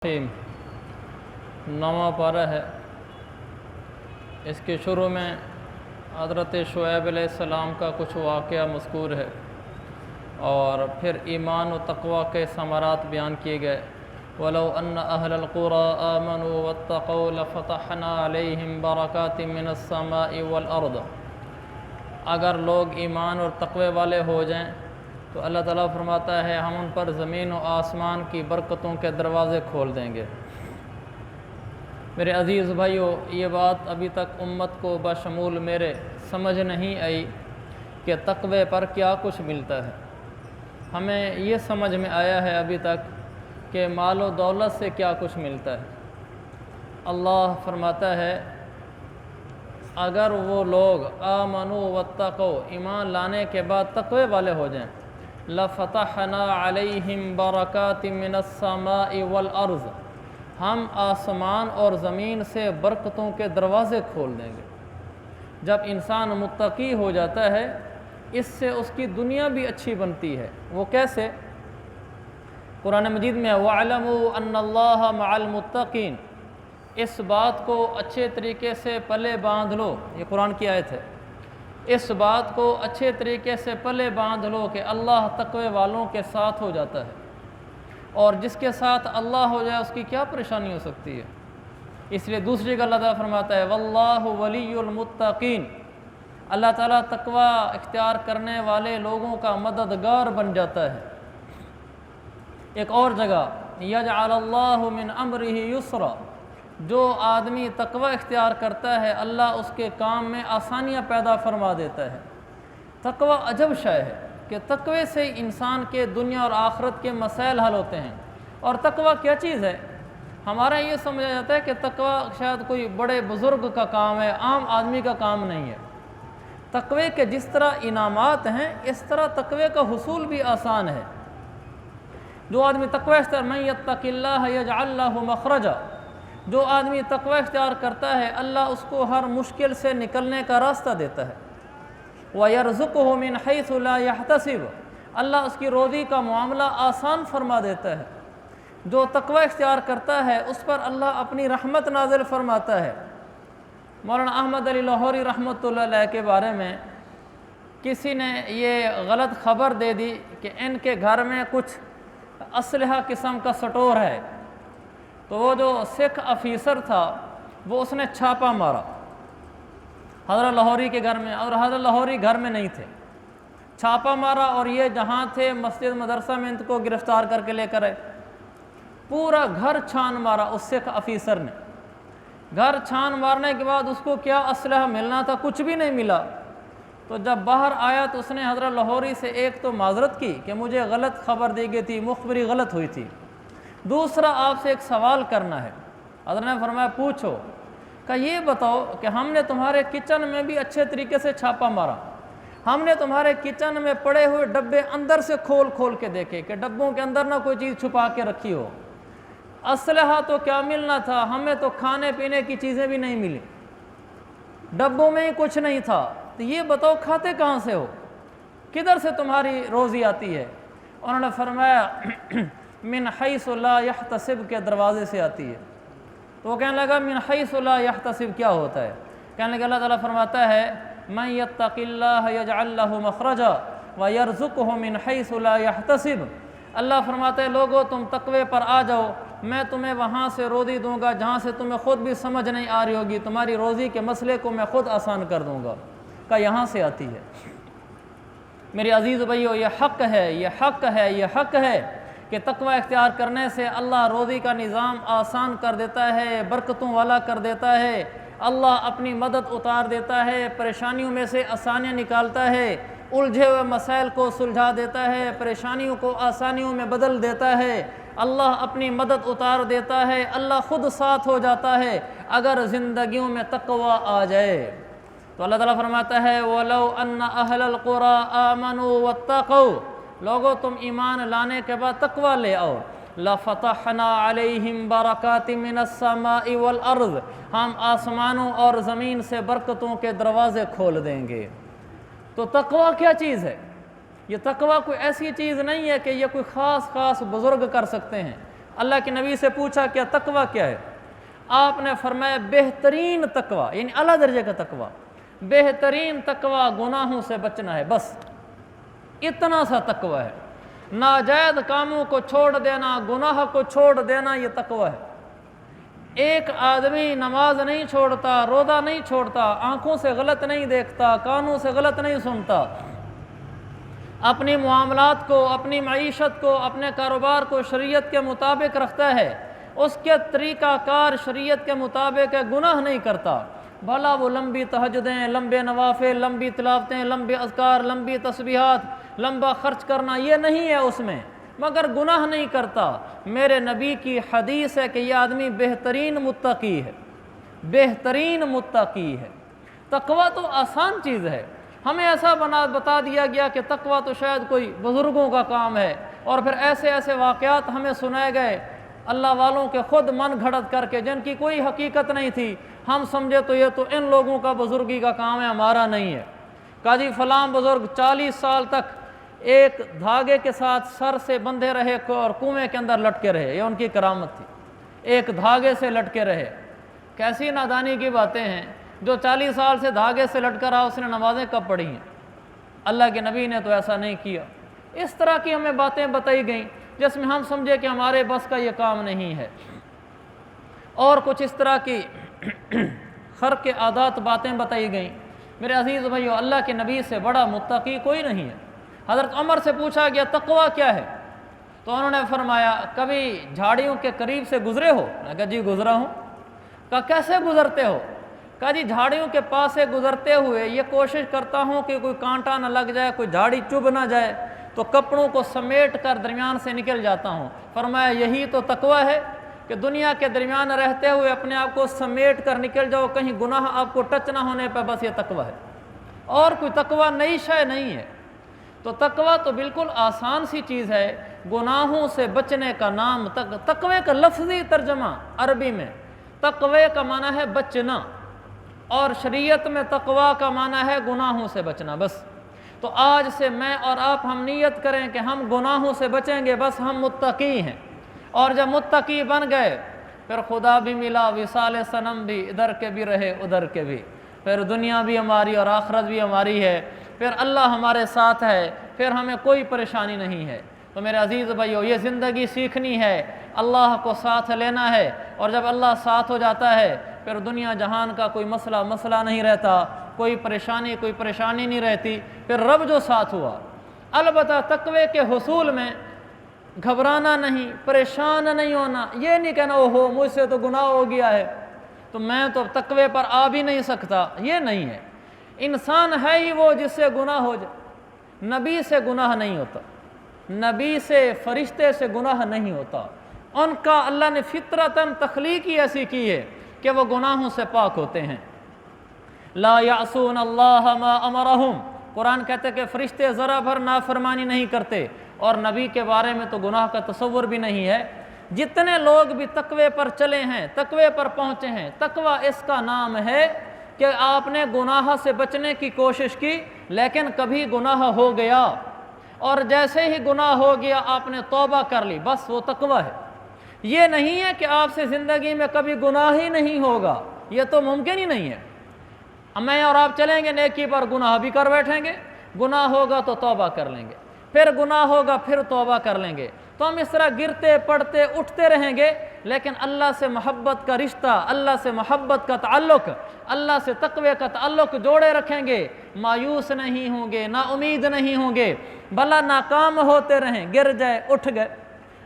नवा पारा है। इसके शुरू में हज़रत शुएब अलैहिस्सलाम का कुछ वाक़या मज़कूर है और फिर ईमान व तक़वा के समरात बयान किए गए। वलौ अन्न अहलल क़ुरा आमनू वत्तक़ौ लफ़तहना अलैहिम बरकातिम मिनस समाई वल अर्द। अगर लोग ईमान और तक़वे वाले हो जाएं तो अल्लाह ताला फरमाता है हम उन पर ज़मीन और आसमान की बरकतों के दरवाज़े खोल देंगे। मेरे अज़ीज़ भाइयों, ये बात अभी तक उम्मत को बशमूल मेरे समझ नहीं आई कि तक़वे पर क्या कुछ मिलता है। हमें ये समझ में आया है अभी तक कि माल व दौलत से क्या कुछ मिलता है। अल्लाह फरमाता है अगर वो लोग आमनू वत्तक़ौ, ईमान लाने के बाद तक़वे वाले हो जाएं, लफ़तहना अलैहिम बरकातिम मिनस समाई वल अर्ज़, हम आसमान और ज़मीन से बरकतों के दरवाज़े खोल देंगे। जब इंसान मुत्तकी हो जाता है इससे उसकी दुनिया भी अच्छी बनती है। वो कैसे? कुरान मजीद में वअलमू अन्नल्लाह मअल मुत्तकीन, इस बात को अच्छे तरीके से पले बांध लो। ये कुरान की आयत है। इस बात को अच्छे तरीके से पले बांध लो कि अल्लाह तक़वे वालों के साथ हो जाता है, और जिसके साथ अल्लाह हो जाए उसकी क्या परेशानी हो सकती है। इसलिए दूसरी का अल्लाह ताला फरमाता है वल्लाहु वलियुल मुत्तकीन, अल्लाह ताला तक़वा इख्तियार करने वाले लोगों का मददगार बन जाता है। एक और जगह यजअलल्लाहु मिन अम्रिही युस्रा, जो आदमी तक़वा इख्तियार करता है अल्लाह उसके काम में आसानियाँ पैदा फरमा देता है। तक़वा अजब शय है कि तक़वे से इंसान के दुनिया और आखिरत के मसाइल हल होते हैं। और तक़वा क्या चीज़ है? हमारा ये समझा जाता है कि तक़वा शायद कोई बड़े बुज़ुर्ग का काम है, आम आदमी का काम नहीं है। तक़वे के जिस तरह इनामात हैं इस तरह तक़वे का हुसूल भी आसान है। जो आदमी तक़वा इख्तियार मन यत्तक़िल्लाह यजअल लहु मख़रजा, जो आदमी तक़वा इख्तियार करता है अल्लाह उसको हर मुश्किल से निकलने का रास्ता देता है। वयरज़ुक़हु मिन हैसु ला यहतसिब, अल्लाह उसकी रोज़ी का मामला आसान फरमा देता है। जो तक़वा इख्तियार करता है उस पर अल्लाह अपनी रहमत नाज़िल फरमाता है। मौलाना अहमद अली लाहौरी रहमतुल्लाह अलैह के बारे में किसी ने ये गलत ख़बर दे दी कि इनके घर में कुछ असलहा किस्म का स्टोर है। तो वो जो सिख ऑफिसर था वो उसने छापा मारा हज़रत लाहौरी के घर में, और हज़रत लाहौरी घर में नहीं थे। छापा मारा और ये जहाँ थे मस्जिद मदरसा में इनको गिरफ़्तार करके लेकर आए। पूरा घर छान मारा उस सिख ऑफिसर ने। घर छान मारने के बाद उसको क्या असलहा मिलना था, कुछ भी नहीं मिला। तो जब बाहर आया तो उसने हज़रत लाहौरी से एक तो माज़रत की कि मुझे गलत ख़बर दी गई थी, मुखबरी गलत हुई थी। दूसरा आपसे एक सवाल करना है। हज़रत ने फरमाया पूछो। कि ये बताओ कि हमने तुम्हारे किचन में भी अच्छे तरीके से छापा मारा, हमने तुम्हारे किचन में पड़े हुए डब्बे अंदर से खोल खोल के देखे कि डब्बों के अंदर ना कोई चीज़ छुपा के रखी हो। असलहा तो क्या मिलना था, हमें तो खाने पीने की चीज़ें भी नहीं मिली, डब्बों में ही कुछ नहीं था। तो ये बताओ खाते कहाँ से हो, किधर से तुम्हारी रोज़ी आती है? उन्होंने फरमाया मिन हैसु ला यहतसिब के दरवाज़े से आती है। तो वो कहने लगा मिन हैसु ला यहतसिब क्या होता है? कहने लगा अल्लाह ताला फरमाता है मन यत्तक़िल्लाह यजअल लहु मख़रजा व यरज़ुक़हु मिन हैसु ला यहतसिब। अल्लाह फरमाता है लोगो तुम तक़वे पर आ जाओ, मैं तुम्हें वहाँ से रोज़ी दूँगा जहाँ से तुम्हें ख़ुद भी समझ नहीं आ रही होगी, तुम्हारी रोज़ी के मसले को मैं ख़ुद आसान कर दूँगा। का यहाँ से आती है। मेरे अज़ीज़ भाइयों, ये हक़ है, ये हक़ है, ये हक़ है कि तक़वा इख्तियार करने से अल्लाह रोज़ी का निज़ाम आसान कर देता है, बरकतों वाला कर देता है। अल्लाह अपनी मदद उतार देता है, परेशानियों में से आसानियाँ निकालता है, उलझे हुए मसाइल को सुलझा देता है, परेशानियों को आसानियों में बदल देता है। अल्लाह अपनी मदद उतार देता है, अल्लाह ख़ुद साथ हो जाता है अगर ज़िंदगियों में तक़वा आ जाए। तो अल्लाह ताला फरमाता है वलौ अन्न अहलल क़ुरा आमनू वत्तक़ौ, लोगों तुम ईमान लाने के बाद तक़वा ले आओ, लफ़तहना अलैहिम बरकातिम मिनस समाई वल अर्ज़, हम आसमानों और ज़मीन से बरकतों के दरवाज़े खोल देंगे। तो तक़वा क्या चीज़ है? ये तक़वा कोई ऐसी चीज़ नहीं है कि ये कोई ख़ास बुज़ुर्ग कर सकते हैं। اللہ کے نبی سے پوچھا کیا تقوی کیا ہے؟ آپ نے فرمایا بہترین تقوی، یعنی اعلیٰ درجے کا تقوی، بہترین تقوی گناہوں سے بچنا ہے، بس اتنا سا تقوی ہے۔ ناجائز کاموں کو چھوڑ دینا، گناہ کو چھوڑ دینا، یہ تقوی ہے۔ ایک آدمی نماز نہیں چھوڑتا، روزہ نہیں چھوڑتا، آنکھوں سے غلط نہیں دیکھتا، کانوں سے غلط نہیں سنتا، اپنی معاملات کو، اپنی معیشت کو، اپنے کاروبار کو شریعت کے مطابق رکھتا ہے، اس کے طریقہ کار شریعت کے مطابق ہے، گناہ نہیں کرتا، بھلا وہ لمبی تہجدیں، لمبے نوافل، لمبی تلاوتیں، لمبے اذکار، لمبی تسبیحات، لمبا خرچ کرنا، یہ نہیں ہے اس میں، مگر گناہ نہیں کرتا۔ میرے نبی کی حدیث ہے کہ یہ آدمی بہترین متقی ہے، بہترین متقی ہے۔ تقوی تو آسان چیز ہے، ہمیں ایسا بتا دیا گیا کہ تقوی تو شاید کوئی بزرگوں کا کام ہے، اور پھر ایسے ایسے واقعات ہمیں سنائے گئے اللہ والوں کے خود من گھڑت کر کے، جن کی کوئی حقیقت نہیں تھی، ہم سمجھے تو یہ تو ان لوگوں کا بزرگی کا کام ہے، ہمارا نہیں ہے۔ کہا جی فلاں بزرگ 40 سال تک ایک دھاگے کے ساتھ سر سے بندھے رہے اور کنویں کے اندر لٹکے رہے، یہ ان کی کرامت تھی، ایک دھاگے سے لٹکے رہے۔ کیسی نادانی کی باتیں ہیں، جو 40 سال سے دھاگے سے لٹکا رہا اس نے نمازیں کب پڑھی ہیں؟ اللہ کے نبی نے تو ایسا نہیں کیا۔ اس طرح کی ہمیں باتیں بتائی گئیں جس میں ہم سمجھے کہ ہمارے بس کا یہ کام نہیں ہے، اور کچھ اس طرح کی خرق عادات باتیں بتائی گئیں۔ میرے عزیز بھائیو، اللہ کے نبی سے بڑا متقی کوئی نہیں ہے۔ حضرت عمر سے پوچھا گیا تقوی کیا ہے، تو انہوں نے فرمایا کبھی جھاڑیوں کے قریب سے گزرے ہو؟ میں کہا جی گزرا ہوں۔ کہا کیسے گزرتے ہو؟ کہا جی جھاڑیوں کے پاس سے گزرتے ہوئے یہ کوشش کرتا ہوں کہ کوئی کانٹا نہ لگ جائے، کوئی جھاڑی چبھ نہ جائے، تو کپڑوں کو سمیٹ کر درمیان سے نکل جاتا ہوں۔ فرمایا یہی تو تقوی ہے کہ دنیا کے درمیان رہتے ہوئے اپنے آپ کو سمیٹ کر نکل جاؤ، کہیں گناہ آپ کو ٹچ نہ ہونے پہ، بس یہ تقوی ہے، اور کوئی تقوی نئی شے نہیں ہے۔ تو تقوی تو بالکل آسان سی چیز ہے، گناہوں سے بچنے کا نام تقوی کا لفظی ترجمہ عربی میں تقوی کا معنی ہے بچنا، اور شریعت میں تقوی کا معنی ہے گناہوں سے بچنا، بس۔ تو آج سے میں اور آپ ہم نیت کریں کہ ہم گناہوں سے بچیں گے، بس ہم متقی ہیں، اور جب متقی بن گئے پھر خدا بھی ملا، وصال صنم بھی، ادھر کے بھی رہے ادھر کے بھی، پھر دنیا بھی ہماری اور آخرت بھی ہماری ہے، پھر اللہ ہمارے ساتھ ہے، پھر ہمیں کوئی پریشانی نہیں ہے۔ تو میرے عزیز بھائیو، یہ زندگی سیکھنی ہے، اللہ کو ساتھ لینا ہے، اور جب اللہ ساتھ ہو جاتا ہے پھر دنیا جہان کا کوئی مسئلہ نہیں رہتا، کوئی پریشانی نہیں رہتی، پھر رب جو ساتھ ہوا۔ البتہ تقوی کے حصول میں گھبرانا نہیں، پریشان نہیں ہونا، یہ نہیں کہنا اوہو مجھ سے تو گناہ ہو گیا ہے تو میں تو تقوی پر آ بھی نہیں سکتا، یہ نہیں ہے۔ انسان ہے ہی وہ جس سے گناہ ہو جائے، نبی سے گناہ نہیں ہوتا، نبی سے، فرشتے سے گناہ نہیں ہوتا، ان کا اللہ نے فطرتاً تخلیق ہی ایسی کی ہے کہ وہ گناہوں سے پاک ہوتے ہیں۔ لا یعصون اللہ ما امرہم، قرآن کہتے ہیں کہ فرشتے ذرا بھر نافرمانی نہیں کرتے، اور نبی کے بارے میں تو گناہ کا تصور بھی نہیں ہے۔ جتنے لوگ بھی تقوی پر چلے ہیں، تقوی پر پہنچے ہیں، تقوی اس کا نام ہے کہ آپ نے گناہ سے بچنے کی کوشش کی، لیکن کبھی گناہ ہو گیا، اور جیسے ہی گناہ ہو گیا آپ نے توبہ کر لی، بس وہ تقوی ہے۔ یہ نہیں ہے کہ آپ سے زندگی میں کبھی گناہ ہی نہیں ہوگا، یہ تو ممکن ہی نہیں ہے۔ میں اور آپ چلیں گے نیکی پر، گناہ بھی کر بیٹھیں گے، گناہ ہوگا تو توبہ کر لیں گے، پھر گناہ ہوگا پھر توبہ کر لیں گے، تو ہم اس طرح گرتے پڑتے اٹھتے رہیں گے، لیکن اللہ سے محبت کا رشتہ، اللہ سے محبت کا تعلق، اللہ سے تقوی کا تعلق جوڑے رکھیں گے، مایوس نہیں ہوں گے، نا امید نہیں ہوں گے، بھلا ناکام ہوتے رہیں، گر جائے اٹھ گئے،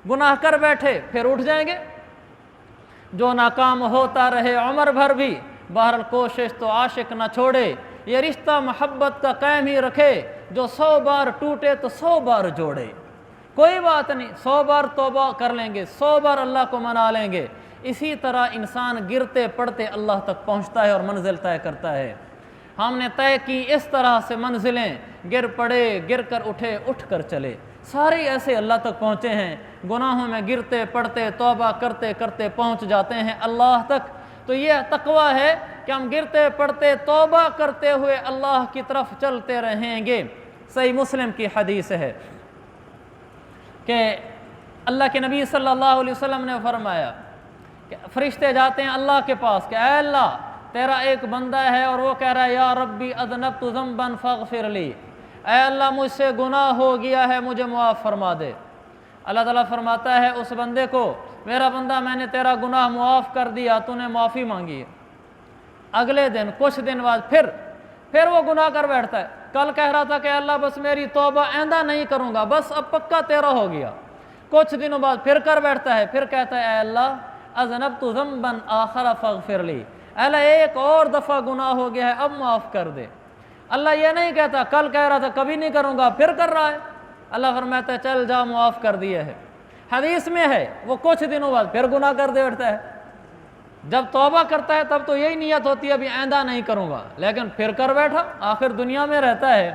گناہ کر بیٹھے پھر اٹھ جائیں گے، جو ناکام ہوتا رہے عمر بھر بھی، بہرحال کوشش تو عاشق نہ چھوڑے، یہ رشتہ محبت کا قائم ہی رکھے، جو 100 بار ٹوٹے تو 100 بار جوڑے، کوئی بات نہیں، 100 بار توبہ کر لیں گے، 100 بار اللہ کو منا لیں گے۔ اسی طرح انسان گرتے پڑتے اللہ تک پہنچتا ہے اور منزل طے کرتا ہے۔ ہم نے طے کی اس طرح سے منزلیں، گر پڑے گر کر اٹھے اٹھ کر چلے، سارے ایسے اللہ تک پہنچے ہیں، گناہوں میں گرتے پڑتے توبہ کرتے کرتے پہنچ جاتے ہیں اللہ تک۔ تو یہ تقوی ہے کہ ہم گرتے پڑتے توبہ کرتے ہوئے اللہ کی طرف چلتے رہیں گے۔ صحیح مسلم کی حدیث ہے کہ اللہ کے نبی صلی اللہ علیہ وسلم نے فرمایا کہ فرشتے جاتے ہیں اللہ کے پاس کہ اے اللہ تیرا ایک بندہ ہے اور وہ کہہ رہا ہے یا ربی اذنبت ذنبا فاغفر لی، اے اللہ مجھ سے گناہ ہو گیا ہے مجھے معاف فرما دے۔ اللہ تعالیٰ فرماتا ہے اس بندے کو میرا بندہ میں نے تیرا گناہ معاف کر دیا، تو نے معافی مانگی ہے۔ اگلے دن کچھ دن بعد پھر وہ گناہ کر بیٹھتا ہے۔ کل کہہ رہا تھا کہ اللہ بس میری توبہ آئندہ نہیں کروں گا، بس اب پکا تیرا ہو گیا۔ کچھ دنوں بعد پھر کر بیٹھتا ہے، پھر کہتا ہے اے اللہ اذنبت ذنبا آخر فاغفر لی، اے اللہ ایک اور دفعہ گناہ ہو گیا ہے اب معاف کر دے۔ اللہ یہ نہیں کہتا کل کہہ رہا تھا کبھی نہیں کروں گا پھر کر رہا ہے، اللہ فرماتا ہے چل جا معاف کر دیا ہے۔ حدیث میں ہے وہ کچھ دنوں بعد پھر گناہ کر دے بیٹھتا ہے۔ جب توبہ کرتا ہے تب تو یہی نیت ہوتی ہے ابھی آئندہ نہیں کروں گا، لیکن پھر کر بیٹھا، آخر دنیا میں رہتا ہے۔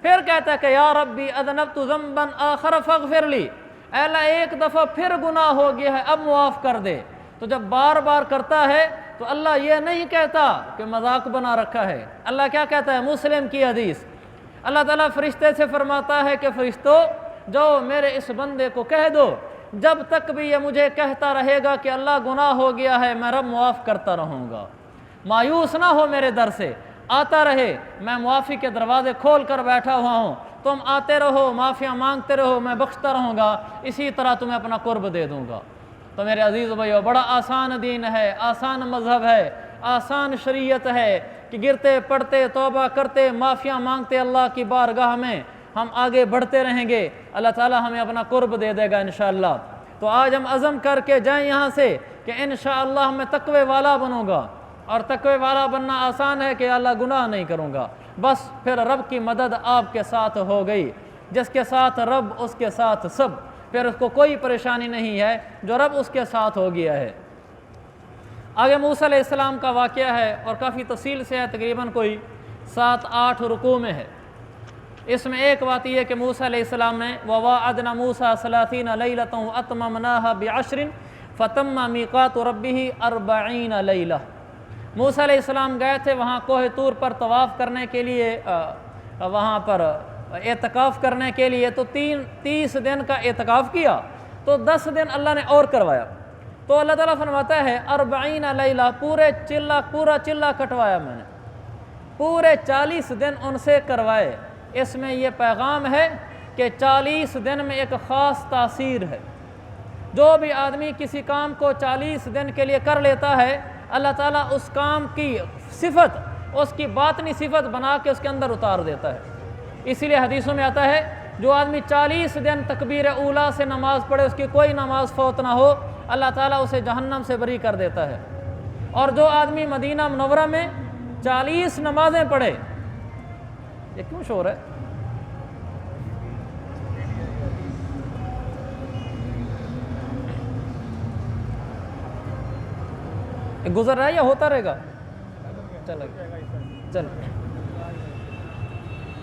پھر کہتا ہے کہ یا ربی اذنبت ذنبا آخر فاغفر لی، اے اللہ ایک دفعہ پھر گناہ ہو گیا ہے اب معاف کر دے۔ تو جب بار بار کرتا ہے تو اللہ یہ نہیں کہتا کہ مذاق بنا رکھا ہے، اللہ کیا کہتا ہے؟ مسلم کی حدیث، اللہ تعالیٰ فرشتے سے فرماتا ہے کہ فرشتوں جو میرے اس بندے کو کہہ دو جب تک بھی یہ مجھے کہتا رہے گا کہ اللہ گناہ ہو گیا ہے میں رب معاف کرتا رہوں گا، مایوس نہ ہو میرے در سے، آتا رہے، میں معافی کے دروازے کھول کر بیٹھا ہوا ہوں، تم آتے رہو معافیاں مانگتے رہو، میں بخشتا رہوں گا، اسی طرح تمہیں اپنا قرب دے دوں گا۔ تو میرے عزیز بھائیو بڑا آسان دین ہے، آسان مذہب ہے، آسان شریعت ہے کہ گرتے پڑتے توبہ کرتے معافیاں مانگتے اللہ کی بارگاہ میں ہم آگے بڑھتے رہیں گے، اللہ تعالیٰ ہمیں اپنا قرب دے دے گا انشاءاللہ۔ تو آج ہم عزم کر کے جائیں یہاں سے کہ انشاءاللہ میں تقوی والا بنوں گا، اور تقوی والا بننا آسان ہے کہ اللہ گناہ نہیں کروں گا، بس پھر رب کی مدد آپ کے ساتھ ہو گئی، جس کے ساتھ رب اس کے ساتھ سب، پھر اس کو کوئی پریشانی نہیں ہے جو رب اس کے ساتھ ہو گیا ہے۔ آگے موسیٰ علیہ السلام کا واقعہ ہے اور کافی تفصیل سے ہے، تقریباً کوئی 7-8 رکوع میں ہے۔ اس میں ایک بات یہ کہ موسیٰ علیہ السلام نے وَوَاعَدْنَا مُوسَىٰ 30 لَيْلَةً وَأَتْمَمْنَاهَا بِعَشْرٍ فَتَمَّ مِيقَاتُ رَبِّهِ 40 لَيْلَةً۔ موسیٰ علیہ السلام گئے تھے وہاں کوہ طور پر طواف کرنے کے لیے، وہاں پر اعتکاف کرنے کے لیے، تو 30 دن کا اعتکاف کیا تو 10 دن اللہ نے اور کروایا، تو اللہ تعالیٰ فرماتا ہے 40 لیلہ پورا چلہ کٹوایا میں نے، پورے 40 دن ان سے کروائے۔ اس میں یہ پیغام ہے کہ 40 دن میں ایک خاص تاثیر ہے، جو بھی آدمی کسی کام کو 40 دن کے لیے کر لیتا ہے اللہ تعالیٰ اس کام کی صفت، اس کی باطنی صفت بنا کے اس کے اندر اتار دیتا ہے۔ اسی لیے حدیثوں میں آتا ہے جو آدمی 40 دن تکبیر اولیٰ سے نماز پڑھے اس کی کوئی نماز فوت نہ ہو، اللہ تعالیٰ اسے جہنم سے بری کر دیتا ہے۔ اور جو آدمی مدینہ منورہ میں 40 نمازیں پڑھے، یہ کیوں شور ہے؟ گزر رہا ہے یا ہوتا رہے گا؟ چل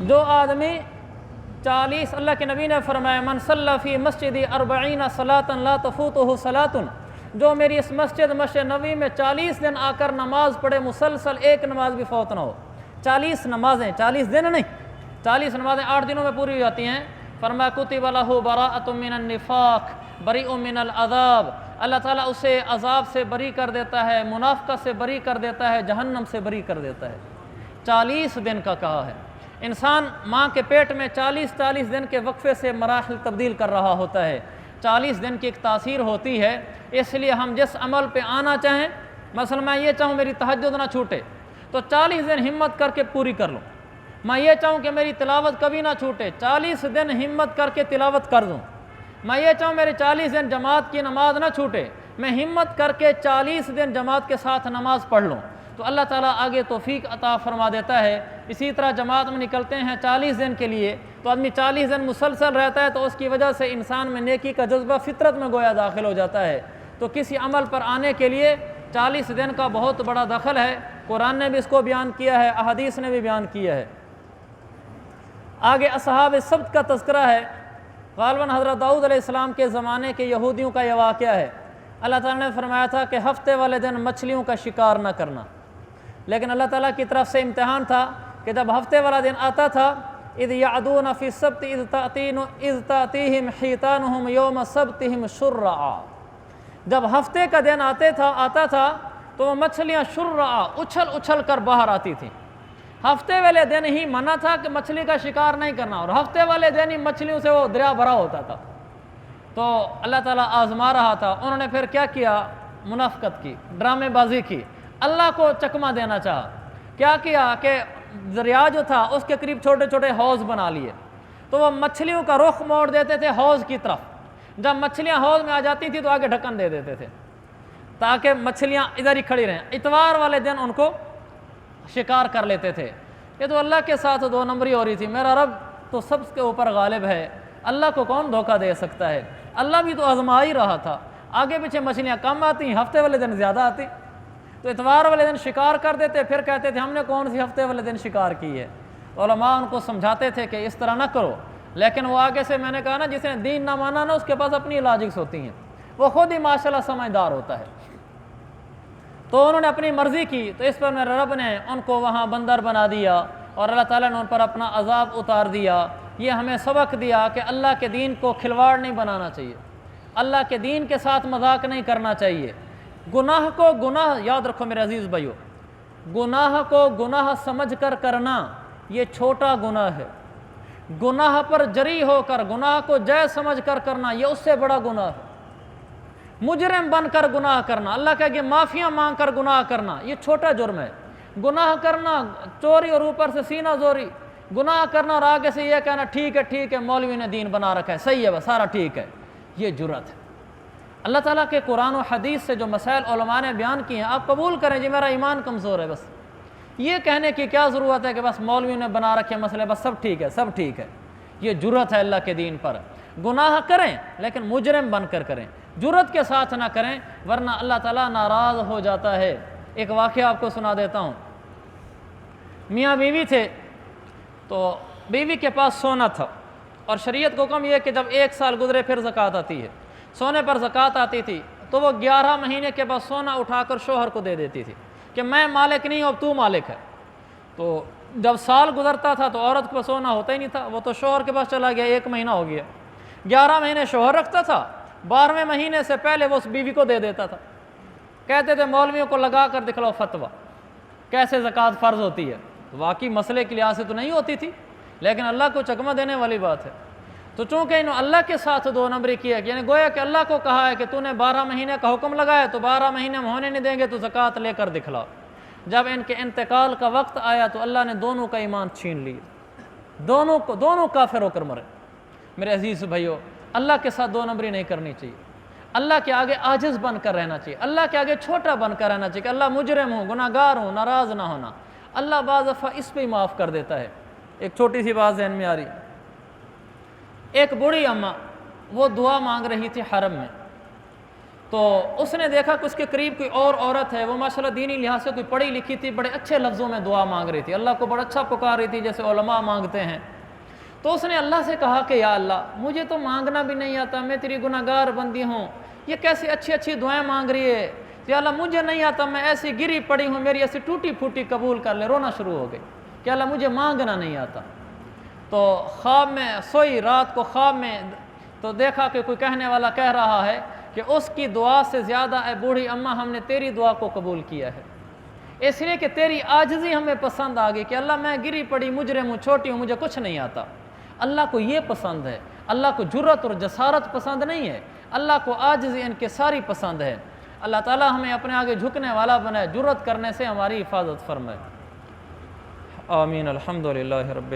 جو آدمی 40، اللہ کے نبی نے فرمایا من صلی فی مسجدی 40 صلاۃ لا تفوتہ صلاۃ، جو میری اس مسجد نبوی میں 40 دن آ کر نماز پڑھے مسلسل ایک نماز بھی فوت نہ ہو۔ 40 نمازیں، 40 دن نہیں، 40 نمازیں 8 دنوں میں پوری ہو جاتی ہیں۔ فرمایا کتب لہ براءۃ من النفاق بریء من العذاب، اللہ تعالیٰ اسے عذاب سے بری کر دیتا ہے، منافقت سے بری کر دیتا ہے، جہنم سے بری کر دیتا ہے۔ 40 دن کا کہا ہے، انسان ماں کے پیٹ میں 40 دن کے وقفے سے مراحل تبدیل کر رہا ہوتا ہے۔ 40 دن کی ایک تاثیر ہوتی ہے، اس لیے ہم جس عمل پہ آنا چاہیں، مثلا میں یہ چاہوں میری تہجد نہ چھوٹے تو 40 دن ہمت کر کے پوری کر لوں، میں یہ چاہوں کہ میری تلاوت کبھی نہ چھوٹے، 40 دن ہمت کر کے تلاوت کر دوں، میں یہ چاہوں میرے 40 دن جماعت کی نماز نہ چھوٹے، میں ہمت کر کے 40 دن جماعت کے ساتھ نماز پڑھ لوں، تو اللہ تعالیٰ آگے توفیق عطا فرما دیتا ہے۔ اسی طرح جماعت میں نکلتے ہیں 40 دن کے لیے، تو آدمی 40 دن مسلسل رہتا ہے تو اس کی وجہ سے انسان میں نیکی کا جذبہ فطرت میں گویا داخل ہو جاتا ہے۔ تو کسی عمل پر آنے کے لیے 40 دن کا بہت بڑا دخل ہے، قرآن نے بھی اس کو بیان کیا ہے، احادیث نے بھی بیان کیا ہے۔ آگے اصحاب السبت کا تذکرہ ہے، غالباً حضرت داؤد علیہ السلام کے زمانے کے یہودیوں کا یہ واقعہ ہے۔ اللہ تعالیٰ نے فرمایا تھا کہ ہفتے والے دن مچھلیوں کا شکار نہ کرنا، لیکن اللہ تعالیٰ کی طرف سے امتحان تھا کہ جب ہفتے والا دن آتا تھا इद यादून फी सब्त इज़ तातीहिम हितानुहुम यौम सब्तिहिम शुर्रा, जब हफ्ते का दिन आता था तो वो मछलियाँ शुर्रा उछल उछल कर बाहर आती थी। हफ्ते वाले दिन ही मना था कि मछली का शिकार नहीं करना, और हफ्ते वाले दिन ही मछलियों से वो दरिया भरा होता था। तो अल्लाह ताला आजमा रहा था। उन्होंने फिर क्या किया, मुनाफकत की, ड्रामेबाजी की, अल्लाह को चकमा देना चाहा। क्या किया कि दरिया जो था उसके करीब छोटे छोटे हौज़ बना लिए, तो वो मछलियों का रुख मोड़ देते थे हौज़ की तरफ। जब मछलियाँ हौज़ में आ जाती थी तो आगे ढक्कन दे देते थे ताकि मछलियाँ इधर ही खड़ी रहें। इतवार वाले दिन उनको शिकार कर लेते थे। ये तो अल्लाह के साथ दो नंबरी हो रही थी। मेरा रब तो सबके ऊपर गालिब है, अल्लाह को कौन धोखा दे सकता है। अल्लाह भी तो आजमा ही रहा था। आगे पीछे मछलियाँ कम आती, हफ्ते वाले दिन ज़्यादा आती, तो इतवार वाले दिन शिकार कर देते, फिर कहते थे हमने कौन सी हफ्ते वाले दिन शिकार की है। उलमा उनको समझाते थे कि इस तरह ना करो, लेकिन वो आगे से, मैंने कहा ना, जिसने दीन ना माना ना उसके पास अपनी लॉजिक्स होती हैं, वो खुद ही माशाल्लाह समझदार होता है। तो उन्होंने अपनी मर्ज़ी की, तो इस पर मेरे रब ने उनको वहाँ बंदर बना दिया और अल्लाह ताला ने उन पर अपना अजाब उतार दिया। ये हमें सबक दिया कि अल्लाह के दीन को खिलवाड़ नहीं बनाना चाहिए, अल्लाह के दीन के साथ मजाक नहीं करना चाहिए। गुनाह को गुनाह, याद रखो मेरे अजीज़ भाइयों, गुनाह को गुनाह समझ कर करना ये छोटा गुनाह है। गुनाह पर जरी होकर गुनाह को जायज़ समझ कर करना ये उससे बड़ा गुनाह है। मुजरिम बनकर गुनाह करना, अल्लाह के आगे माफ़िया मांग कर गुनाह करना, ये छोटा जुर्म है। गुनाह करना चोरी और ऊपर से सीना जोरी, गुनाह करना और आगे से ये कहना ठीक है मौलवी ने दीन बना रखा है, सही है, बस सारा ठीक है, ये जुर्रत है। अल्लाह ताला के कुरान और हदीस से जो मसाइल उलमा ने बयान किए हैं आप कबूल करें। जी मेरा ईमान कमज़ोर है, बस ये कहने की क्या ज़रूरत है कि बस मौलवी ने बना रखे मसले, बस सब ठीक है, सब ठीक है। ये जुर्रत है अल्लाह के दीन पर। गुनाह करें लेकिन मुजरिम बनकर करें, जुर्रत के साथ ना करें, वरना अल्लाह ताला नाराज़ हो जाता है। एक वाक़या आपको सुना देता हूँ। मियाँ बीवी थे, तो बीवी के पास सोना था और शरीयत को हुक्म यह कि जब 1 साल गुजरे फिर ज़कात आती है। सोने पर ज़कात आती थी तो वो 11 महीने के बाद सोना उठाकर शोहर को दे देती थी कि मैं मालिक नहीं हूँ, अब तू मालिक है। तो जब साल गुजरता था तो औरत के पास सोना होता ही नहीं था, वो तो शोहर के पास चला गया। 1 महीना हो गया, 11 महीने शोहर रखता था, 12वें महीने से पहले वो उस बीवी को दे देता था। कहते थे मौलवियों को लगा कर दिखलाओ फतवा कैसे ज़कात फ़र्ज़ होती है। तो वाकई मसले के लिहाज से तो नहीं होती थी, लेकिन अल्लाह को चकमा देने वाली बात है। तो चूँकि इन्होंने अल्लाह के साथ 2 नंबरी किया, यानी गोया कि अल्लाह को कहा है कि तूने 12 महीने का हुक्म लगाया तो 12 महीने में होने नहीं देंगे तो ज़कात लेकर दिखला। जब इनके इंतकाल का वक्त आया तो अल्लाह ने दोनों का ईमान छीन लिया, दोनों काफिर होकर मरे। मेरे अजीज़ भाइयों, अल्लाह के साथ 2 नंबरी नहीं करनी चाहिए, अल्लाह के आगे आजिज़ बनकर रहना चाहिए, अल्लाह के आगे छोटा बनकर रहना चाहिए कि अल्लाह मुजरिम हूँ, गुनाहगार हूँ, नाराज़ ना होना। अल्लाह बाज़ दफ़ा इस पर ही माफ़ कर देता है। एक छोटी सी बात ज़हन में आ रही, एक बूढ़ी अम्मा वो दुआ मांग रही थी हरम में, तो उसने देखा कि उसके करीब कोई और औरत है, वो माशाल्लाह दीनी लिहाज से कोई पढ़ी लिखी थी, बड़े अच्छे लफ्ज़ों में दुआ मांग रही थी, अल्लाह को बड़ा अच्छा पुकार रही थी जैसे उलमा मांगते हैं। तो उसने अल्लाह से कहा कि या अल्लाह मुझे तो मांगना भी नहीं आता, मैं तेरी गुनाहगार बंदी हूँ, ये कैसी अच्छी अच्छी दुआएं मांग रही है। या अल्लाह मुझे नहीं आता, मैं ऐसी गिरी पड़ी हूँ, मेरी ऐसी टूटी फूटी कबूल कर ले। रोना शुरू हो गई कि अल्लाह मुझे मांगना नहीं आता। तो ख्वाब में सोई, रात को ख्वाब में तो देखा कि कोई कहने वाला कह रहा है कि उसकी दुआ से ज़्यादा ए बूढ़ी अम्मा हमने तेरी दुआ को कबूल किया है, इसलिए कि तेरी आजिज़ी हमें पसंद आ गई कि अल्लाह मैं गिरी पड़ी मुजरिम हूँ, छोटी हूँ, मुझे कुछ नहीं आता। अल्लाह को ये पसंद है, अल्लाह को जुर्रत और जसारत पसंद नहीं है, अल्लाह को आजिज़ी इनकिसारी पसंद है। अल्लाह ताला हमें अपने आगे झुकने वाला बनाए, जुर्रत करने से हमारी हिफाजत फरमाए। आमीन। अल्हम्दुलिल्लाह रब्बिल